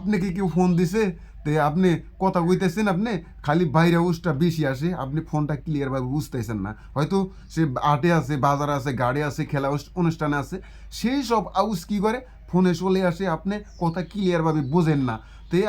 আপনাকে কেউ ফোন দিছে, তে আপনি কথা কইতেছেন, আপনি খালি বাইরে আওয়াজটা বেশি আসে, আপনি ফোনটা ক্লিয়ারভাবে বুঝতেছেন না। হয়তো সে আটে আছে, বাজারে আছে, গাড়ি আছে, খেলা অনুষ্ঠানে আছে, সেই সব আউজ কী করে ফোনে চলে আসে, আপনি কথা ক্লিয়ারভাবে বোঝেন না। তে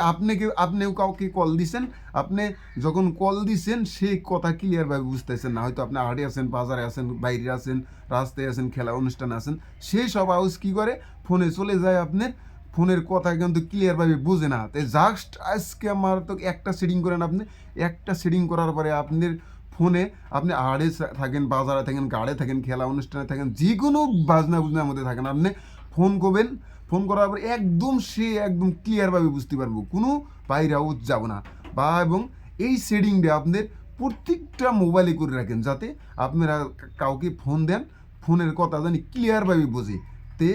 আপনিও কাউকে কল দিছেন, আপনি যখন কল দিছেন সেই কথা ক্লিয়ারভাবে বুঝতেছেন না। হয়তো আপনি হাটে আছেন, বাজারে আছেন, বাইরে আছেন, রাস্তায় আছেন, খেলা অনুষ্ঠানে আছেন, সেই সব আউজ কী করে ফোনে চলে যায়, আপনার ফোনের কথা কিন্তু ক্লিয়ারভাবে বুঝে না। তাই জাস্ট আজকে আমার তো একটা সেটিং করেন, আপনি একটা সেটিং করার পরে আপনার ফোনে আপনি আড়ে থাকেন, বাজারে থাকেন, গাড়ে থাকেন, খেলা অনুষ্ঠানে থাকেন, যে কোনো বাজনা বুজনার মধ্যে থাকেন, আপনি ফোন করবেন, ফোন করার পরে একদম সে একদম ক্লিয়ারভাবে বুঝতে পারবো, কোনো বাইরে আউট যাব না। বা এবং এই সেটিংটা আপনার প্রত্যেকটা মোবাইলে করে রাখেন, যাতে আপনারা কাউকে ফোন দেন, ফোনের কথা জানি ক্লিয়ারভাবে বোঝে। তে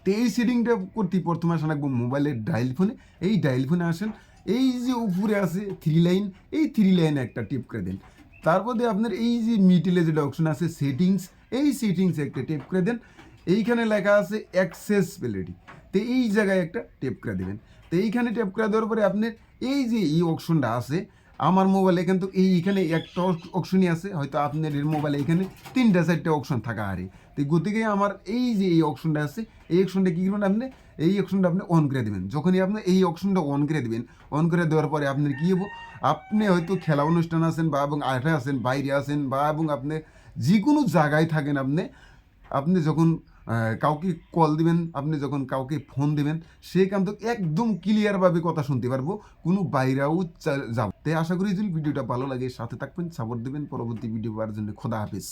তো এই সেটিংটা করতে প্রথমে আসেন একদম মোবাইলের ডায়াল ফোনে, এই ডায়াল ফোনে আসেন, এই যে উপরে আছে থ্রি লাইন, এই থ্রি লাইনে একটা টিপ করে দেন। তারপরে আপনার এই যে মিডিলে যেটা অপশন আছে সেটিংস, এই সেটিংসে একটা টেপ করে দেন। এইখানে লেখা আছে অ্যাক্সেসবিলিটি, তো এই জায়গায় একটা টেপ করে দেবেন। তো এইখানে টেপ করে দেওয়ার পরে আপনার এই যে এই অপশনটা আছে, আমার মোবাইলে কিন্তু এইখানে একটা অপশনই আছে, হয়তো আপনার মোবাইলে এখানে 3-4টা অপশন থাকা আরে। তো গতিকে আমার এই যে এই অপশনটা আছে, এই অপশনটা কী করবেন, আপনি এই অপশনটা আপনি অন করে দেবেন। যখনই আপনি এই অপশনটা অন করে দেবেন, অন করে দেওয়ার পরে আপনার কী হবো, আপনি হয়তো খেলা অনুষ্ঠান আছেন, বা এবং আঠে আছেন, বাইরে আছেন, বা এবং আপনি যে কোনো জায়গায় থাকেন, আপনি আপনি যখন কাউকে কল দিবেন, আপনি যখন কাউকে ফোন দিবেন, সে কিন্তু একদম ক্লিয়ারভাবে কথা শুনতে পারবো, কোনো বাইরেও যাব। তাই আশা করি যদি ভিডিওটা ভালো লাগে সাথে থাকবেন, সাপোর্ট দেবেন। পরবর্তী ভিডিও পাওয়ার জন্য খোদা হাফিজ।